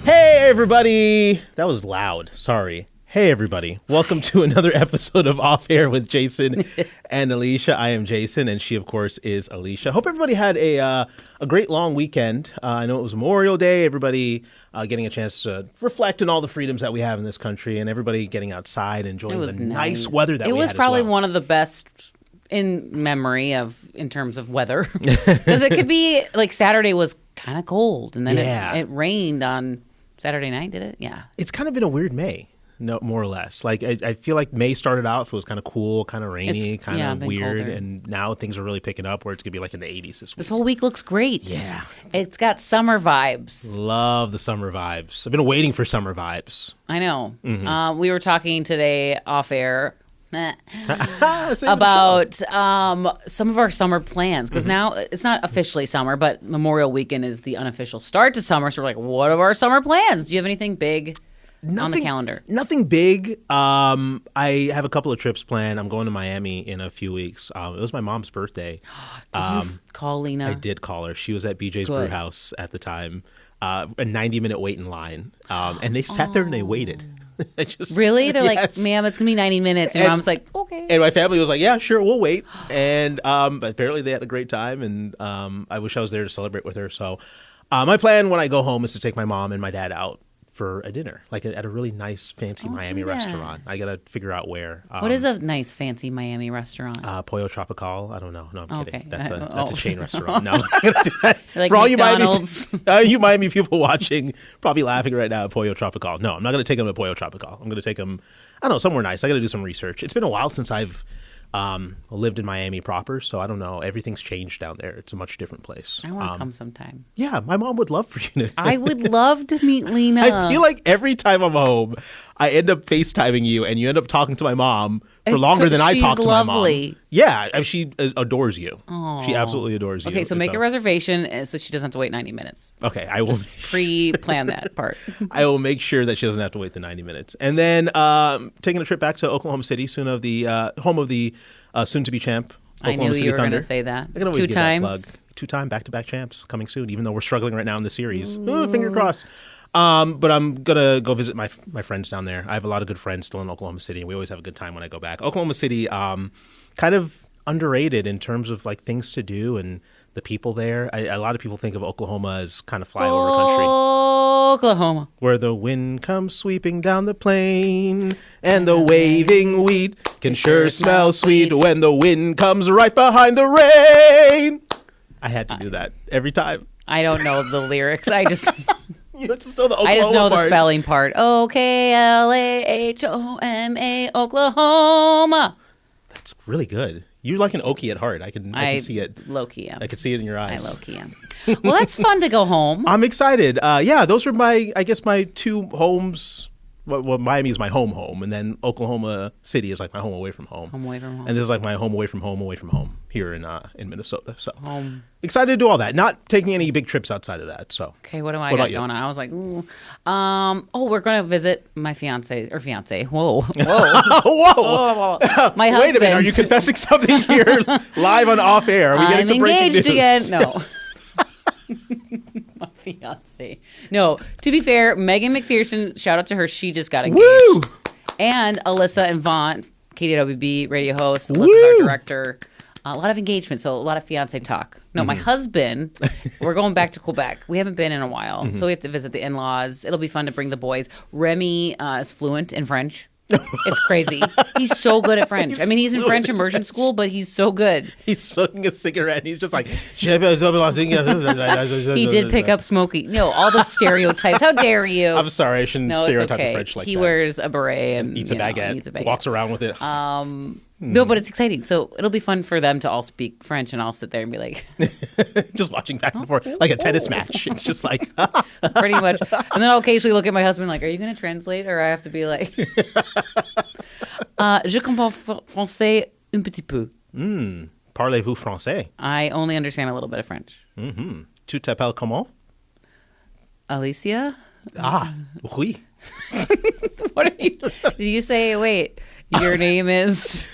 Hey, everybody. That was loud. Sorry. Hey, everybody. Welcome to another episode of Off Air with Jason and Alicia. I am Jason, and she, of course, is Alicia. Hope everybody had a great long weekend. I know it was Memorial Day. Everybody getting a chance to reflect on all the freedoms that we have in this country, and everybody getting outside, enjoying the nice weather that we had. It was probably one of the best in memory of in terms of weather, because it could be like Saturday was kind of cold, and then it rained on Saturday night. Did it? Yeah. It's kind of been a weird May. No, more or less. Like I feel like May started out, it was kind of cool, kind of rainy, kind of weird, colder. And now things are really picking up where it's gonna be like in the 80s this week. This whole week looks great. Yeah, it's got summer vibes. Love the summer vibes. I've been waiting for summer vibes. I know. Mm-hmm. We were talking today off air about some of our summer plans, because now it's not officially summer, but Memorial Weekend is the unofficial start to summer. So we're like, what are our summer plans? Do you have anything big? On the calendar? Nothing big. I have a couple of trips planned. I'm going to Miami in a few weeks. It was my mom's birthday. Did you call Lena? I did call her. She was at BJ's Brew House at the time. A 90-minute wait in line. And they sat there and they waited. Really? They're like, ma'am, it's going to be 90 minutes. And mom's like, okay. And my family was like, yeah, sure, we'll wait. And but apparently they had a great time. And I wish I was there to celebrate with her. So my plan when I go home is to take my mom and my dad out for a dinner, like at a really nice, fancy Miami restaurant. I got to figure out where. What is a nice, fancy Miami restaurant? Pollo Tropical. I don't know. No, I'm kidding. Okay. That's a chain restaurant. No. Like for all McDonald's. you Miami people watching, probably laughing right now at Pollo Tropical. No, I'm not going to take them to Pollo Tropical. I'm going to take them, I don't know, somewhere nice. I got to do some research. It's been a while since I've lived in Miami proper, so I don't know. Everything's changed down there. It's a much different place. I want to come sometime. Yeah, my mom would love for you to. I would love to meet Lena. I feel like every time I'm home, I end up FaceTiming you, and you end up talking to my mom for longer than I talk to my mom. Yeah, she adores you. Aww. She absolutely adores you. Okay, so make a reservation so she doesn't have to wait 90 minutes. Okay, I will pre-plan that part. I will make sure that she doesn't have to wait the 90 minutes. And then taking a trip back to Oklahoma City, home of the soon-to-be champ, Oklahoma City Thunder. I knew you were going to say that. I can always give that plug. Two-time back-to-back champs coming soon, even though we're struggling right now in the series. Finger crossed. But I'm going to go visit my friends down there. I have a lot of good friends still in Oklahoma City, and we always have a good time when I go back. Oklahoma City, kind of underrated in terms of like things to do and the people there. A lot of people think of Oklahoma as kind of flyover country. Oklahoma. Where the wind comes sweeping down the plain and the waving wheat can sure smell sweet when the wind comes right behind the rain. I had to do that every time. I don't know the lyrics. I just... You have to know the Oklahoma I just know part. The spelling part. Oklahoma, Oklahoma. That's really good. You're like an Okie at heart. I can see it. Low-key am. I can see it in your eyes. I low-key am. Well, that's fun to go home. I'm excited. Yeah, those were my two homes. Well, Miami is my home, and then Oklahoma City is like my home away from home. Home away from home. And this is like my home away from home here in Minnesota. So excited to do all that. Not taking any big trips outside of that. So okay, what got going on? I was like, ooh. We're gonna visit my fiance. Whoa. Whoa. My husband. Wait a minute, are you confessing something here live on off air? Are we getting some breaking news? Again. No. My fiance. No, to be fair, Megan McPherson, shout out to her. She just got engaged. Woo! And Alyssa and Vaughn, KDWB radio host. Alyssa's our director. A lot of engagement, so a lot of fiance talk. No, my husband, we're going back to Quebec. We haven't been in a while, so we have to visit the in-laws. It'll be fun to bring the boys. Remy is fluent in French. It's crazy. He's so good at French. I mean, he's in French immersion school, but he's so good. He's smoking a cigarette, and he's just like... He did pick up smoking. No, all the stereotypes. How dare you? I'm sorry, I shouldn't stereotype the French like that. He wears a beret and eats a baguette, walks around with it. No, but it's exciting. So it'll be fun for them to all speak French, and I'll sit there and be like... just watching back and forth, like a tennis match. It's just like... Pretty much. And then I'll occasionally look at my husband like, are you going to translate? Or I have to be like... Je comprends français un petit peu. Parlez-vous français? I only understand a little bit of French. Tu t'appelles comment? Alicia? Oui. What are you... Did you say, wait... Your name is?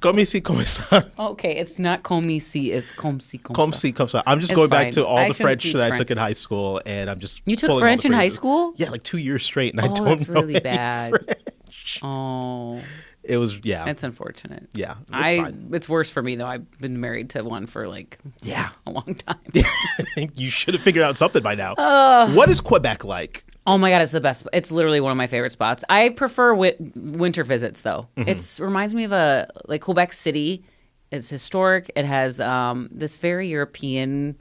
Comme si, comme ça. Okay, it's not comme si, it's comme si, comme Comme ça. si, comme ça. I'm just It's going back fine. to all I the shouldn't French teach that I French. took in high school, and I'm just You took pulling all French the in high phrases. school? Yeah, like 2 years straight, and I Oh, don't that's know really any bad. French. Oh, It was, yeah. that's unfortunate. Yeah, it's fine. It's worse for me though. I've been married to one for like a long time. You should have figured out something by now. What is Quebec like? Oh my god, it's the best. It's literally one of my favorite spots. I prefer winter visits though. It reminds me of like Quebec City. It's historic. It has this very European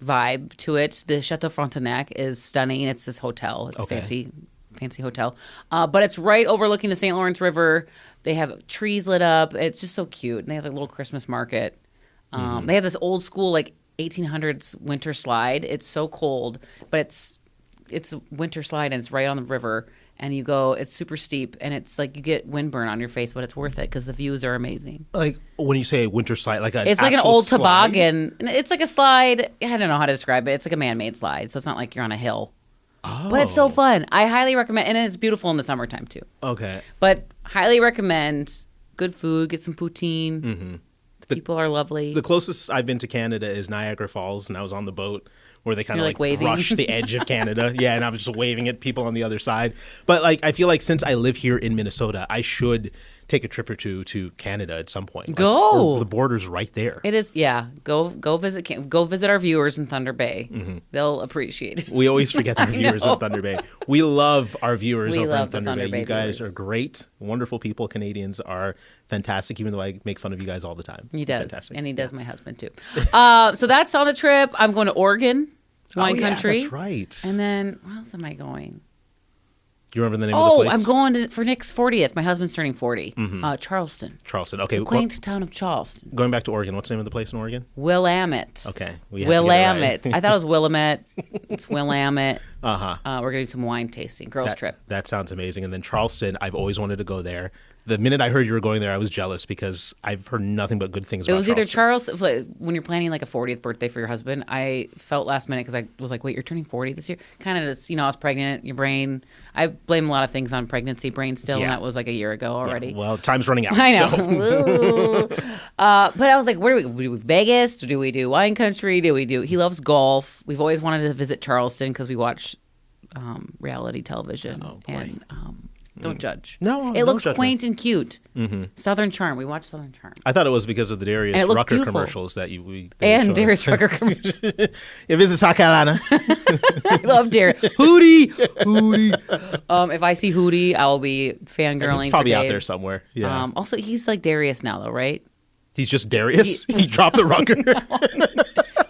vibe to it. The Chateau Frontenac is stunning. It's this hotel. It's fancy hotel. But it's right overlooking the St. Lawrence River. They have trees lit up. It's just so cute. And they have a little Christmas market. They have this old school like 1800s winter slide. It's so cold, but it's a winter slide and it's right on the river. And you go, it's super steep, and it's like you get windburn on your face, but it's worth it because the views are amazing. Like when you say winter slide, like it's like an old slide? toboggan. It's like a slide. I don't know how to describe it. It's like a man-made slide, so it's not like you're on a hill. Oh. But it's so fun. I highly recommend, and it's beautiful in the summertime too. Okay. But highly recommend. Good food. Get some poutine. Mm-hmm. The people are lovely. The closest I've been to Canada is Niagara Falls, and I was on the boat where they kind of like waving. brush the edge of Canada. Yeah, and I was just waving at people on the other side. But like, I feel like since I live here in Minnesota, I should take a trip or two to Canada at some point. Go. The border's right there. It is, yeah. Go visit our viewers in Thunder Bay. Mm-hmm. They'll appreciate it. We always forget the viewers in Thunder Bay. We love our viewers over in Thunder Bay. You guys viewers. are great, wonderful people. Canadians are fantastic, even though I make fun of you guys all the time. He does, fantastic. and he does my husband too. So that's on the trip. I'm going to Oregon, wine country. That's right. And then where else am I going? Do you remember the name of the place? I'm going for Nick's 40th. My husband's turning 40. Mm-hmm. Charleston. Charleston. Okay. The quaint town of Charleston. Going back to Oregon, what's the name of the place in Oregon? Willamette. Okay. Willamette. I thought it was Willamette. It's Willamette. Uh-huh. We're going to do some wine tasting. Girls trip. That sounds amazing. And then Charleston, I've always wanted to go there. The minute I heard you were going there, I was jealous because I've heard nothing but good things about Charleston. It was either Charleston, when you're planning like a 40th birthday for your husband, I felt last minute because I was like, wait, you're turning 40 this year? Kind of just, I was pregnant, your brain. I blame a lot of things on pregnancy brain still, and that was like a year ago already. Yeah, well, time's running out. I know. So. But I was like, where do we do Vegas? Do we do wine country? He loves golf. We've always wanted to visit Charleston because we watch reality television. Oh, boy. And don't judge. No, it looks judgment. quaint and cute. Mm-hmm. Southern Charm. We watched Southern Charm. I thought it was because of the Darius Rucker commercials that you Darius Rucker commercials. If this is South Carolina. I love Darius. Hootie. If I see Hootie, I will be fangirling. He's probably for out days. there somewhere. Yeah. Also, he's like Darius now, though, right? He's just Darius? He dropped the Rucker?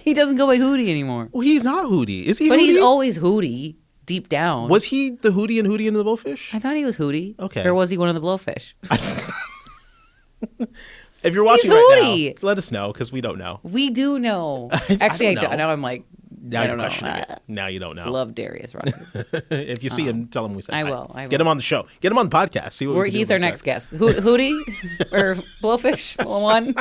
He doesn't go by Hootie anymore. Well, he's not Hootie. Is he But Hootie? he's always Hootie. Deep down. Was he the Hootie and the Blowfish? I thought he was Hootie. Okay. Or was he one of the Blowfish? If you're watching He's right Hootie. now, let us know because we don't know. We do know. Actually, I don't. Now I'm like, Now I you're don't questioning know. it. Now you don't know. Love Darius Rucker. If you see him, tell him we said I hi. will. Get him on the show. Get him on the podcast. See what we can do He's our about next that. guest. Hootie or Blowfish? One.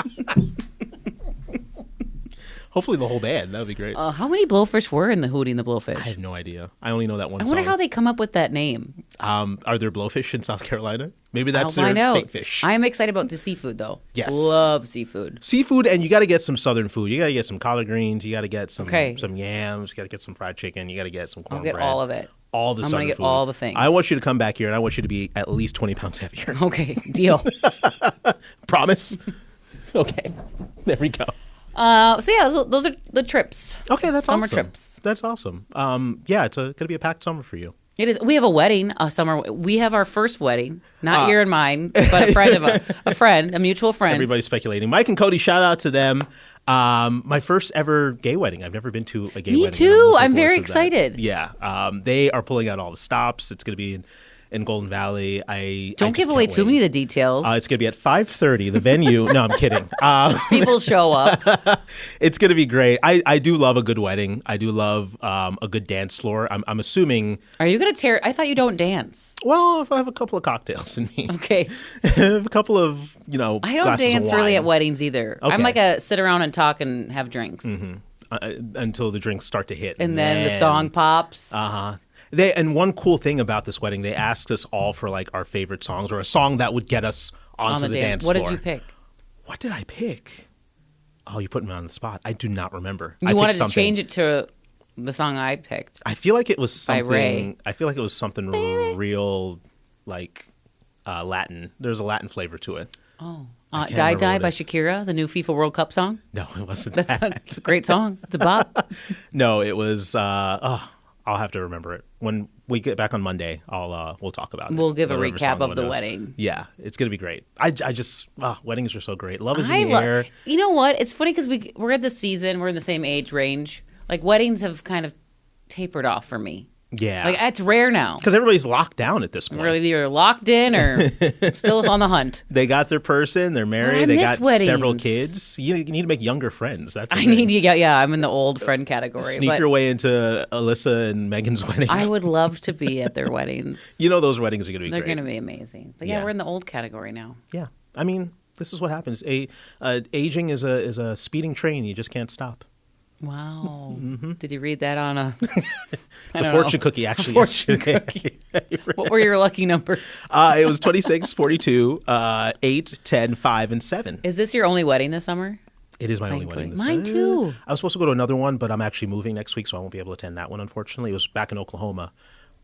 Hopefully the whole band. That would be great. How many Blowfish were in the Hootie and the Blowfish? I have no idea. I only know that one I song. wonder how they come up with that name. Are there blowfish in South Carolina? Maybe that's I'll their find out. state fish. I am excited about the seafood, though. Yes. Love seafood. Seafood, and you got to get some southern food. You got to get some collard greens. You got to get some Okay. yams. You got to get some fried chicken. You got to get some I'll cornbread. get all of it. All the I'm southern gonna get food. all the things. I want you to come back here, and I want you to be at least 20 pounds heavier. Okay, deal. Promise? Okay. There we go. So yeah, those are the trips. Okay, that's Summer awesome. trips. That's awesome. Yeah, it's going to be a packed summer for you. It is. We have a wedding, a summer. We have our first wedding, not your and mine, but a friend of a mutual friend. Everybody's speculating. Mike and Cody, shout out to them. My first ever gay wedding. I've never been to a gay wedding. Me and too. looking I'm very forward to that. excited. Yeah. They are pulling out all the stops. It's going to be in Golden Valley. Don't give away too many of the details. It's going to be at 5:30. The venue. No, I'm kidding. People show up. It's going to be great. I do love a good wedding. I do love a good dance floor. I'm assuming. Are you gonna tear? I thought you don't dance. Well, if I have a couple of cocktails in me. Okay. I have a couple of I don't glasses dance of wine. really at weddings either. Okay. I'm like a sit around and talk and have drinks, Until the drinks start to hit, and then the song pops. And one cool thing about this wedding, they asked us all for like our favorite songs or a song that would get us onto the dance floor. What did you pick? What did I pick? Oh, you put me on the spot. I do not remember. You wanted to change it to the song I picked. I feel like it was something. By Ray. I feel like it was something real, like Latin. There's a Latin flavor to it. Oh, Die Die by Shakira, the new FIFA World Cup song. No, it wasn't. It's a great song. It's a bop. No, it was. I'll have to remember it when we get back on Monday. We'll talk about it. We'll give a recap of the wedding. Yeah, it's gonna be great. I just weddings are so great. Love is in the air. You know what? It's funny because we're at the season. We're in the same age range. Like weddings have kind of tapered off for me. Yeah, like it's rare now because everybody's locked down at this point. We're either locked in or still on the hunt. They got their person. They're married. They got several kids. You need to make younger friends. That's I need to get. Yeah, I'm in the old friend category. Sneak your way into Alyssa and Megan's wedding. I would love to be at their weddings. You know those weddings are going to be They're great. They're going to be amazing. But yeah, we're in the old category now. Yeah, I mean, this is what happens. Aging is a speeding train. You just can't stop. Wow. Mm-hmm. Did you read that on a... It's a fortune cookie, actually. A fortune cookie. What were your lucky numbers? It was 26, 42, 8, 10, 5, and 7. Is this your only wedding this summer? It is my only wedding this summer. Mine too. I was supposed to go to another one, but I'm actually moving next week, so I won't be able to attend that one, unfortunately. It was back in Oklahoma.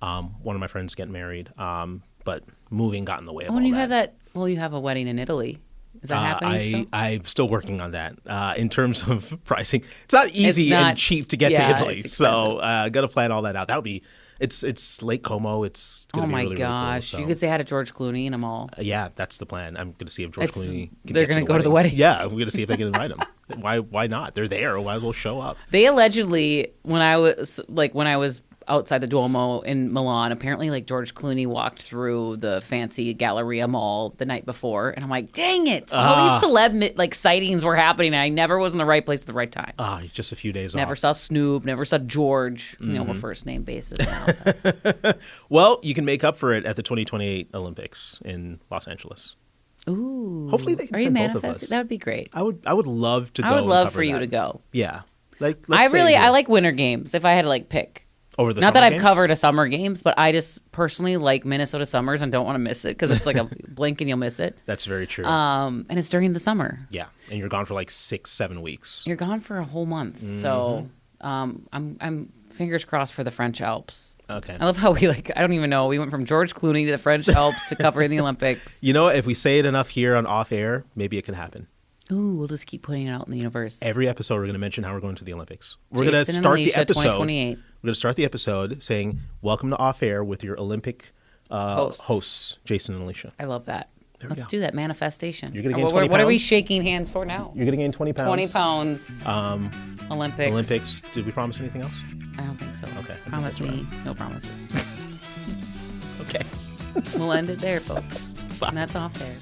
One of my friends getting married, but moving got in the way of all that. You have that... Well, you have a wedding in Italy. Is that happening still? I'm still working on that. In terms of pricing, it's not easy and cheap to get to Italy, so got to plan all that out. That would be it's Lake Como. It's gonna be really, gosh, really cool, so. You could say hi to George Clooney and them all. Yeah, that's the plan. I'm going to see if George Clooney. They're going to go to the wedding. Yeah, I'm going to see if I can invite him. Why not? They're there. Might as well show up. They allegedly, when I was outside the Duomo in Milan, apparently like George Clooney walked through the fancy Galleria Mall the night before, and I'm like, dang it! All these celeb sightings were happening, and I never was in the right place at the right time. Just a few days Never off. saw Snoop, never saw George. Mm-hmm. We're first name basis now. Well, you can make up for it at the 2028 Olympics in Los Angeles. Ooh! Hopefully they can send both of us. That would be great. I would love to go. I would love for that. you to go. Yeah, I like winter games. If I had to pick. Over the Not that I've games? covered a summer games, but I just personally like Minnesota summers and don't want to miss it because it's like a blink and you'll miss it. That's very true. And it's during the summer. Yeah, and you're gone for like 6-7 weeks. You're gone for a whole month. Mm-hmm. So I'm fingers crossed for the French Alps. Okay. I love how I don't even know. We went from George Clooney to the French Alps to covering the Olympics. You know, if we say it enough here on Off Air, maybe it can happen. Ooh, we'll just keep putting it out in the universe. Every episode, we're going to mention how we're going to the Olympics. We're going to start the episode. We're going to start the episode saying, "Welcome to Off Air with your Olympic hosts, Jason and Alicia." I love that. Let's do that manifestation. You're going to gain 20 pounds. What are we shaking hands for now? You're going to gain 20 pounds. 20 pounds. Olympics. Did we promise anything else? I don't think so. Okay. Promise me. No promises. Okay. We'll end it there, folks. Bye. And that's Off Air.